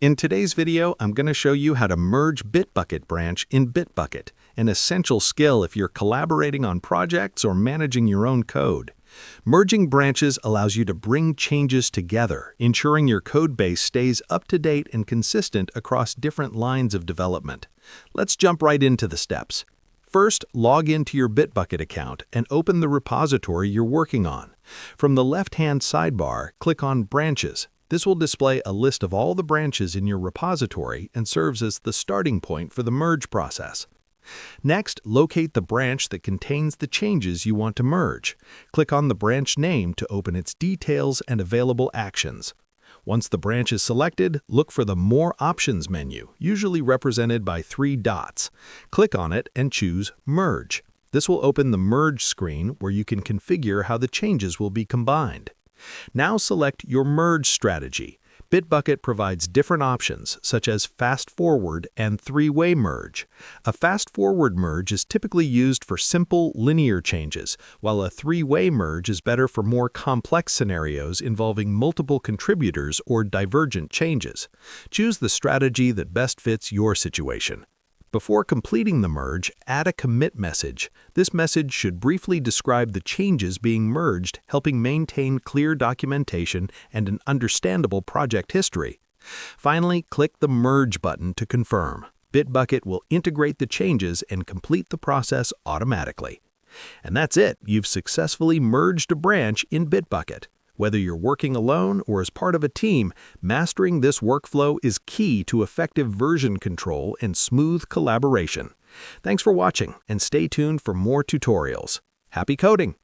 In today's video, I'm going to show you how to merge Bitbucket Branch in Bitbucket, an essential skill if you're collaborating on projects or managing your own code. Merging branches allows you to bring changes together, ensuring your code base stays up to date and consistent across different lines of development. Let's jump right into the steps. First, log into your Bitbucket account and open the repository you're working on. From the left-hand sidebar, click on Branches. This will display a list of all the branches in your repository and serves as the starting point for the merge process. Next, locate the branch that contains the changes you want to merge. Click on the branch name to open its details and available actions. Once the branch is selected, look for the More Options menu, usually represented by 3 dots. Click on it and choose Merge. This will open the Merge screen where you can configure how the changes will be combined. Now select your merge strategy. Bitbucket provides different options, such as fast-forward and 3-way merge. A fast-forward merge is typically used for simple, linear changes, while a 3-way merge is better for more complex scenarios involving multiple contributors or divergent changes. Choose the strategy that best fits your situation. Before completing the merge, add a commit message. This message should briefly describe the changes being merged, helping maintain clear documentation and an understandable project history. Finally, click the Merge button to confirm. Bitbucket will integrate the changes and complete the process automatically. And that's it. You've successfully merged a branch in Bitbucket. Whether you're working alone or as part of a team, mastering this workflow is key to effective version control and smooth collaboration. Thanks for watching, and stay tuned for more tutorials. Happy coding!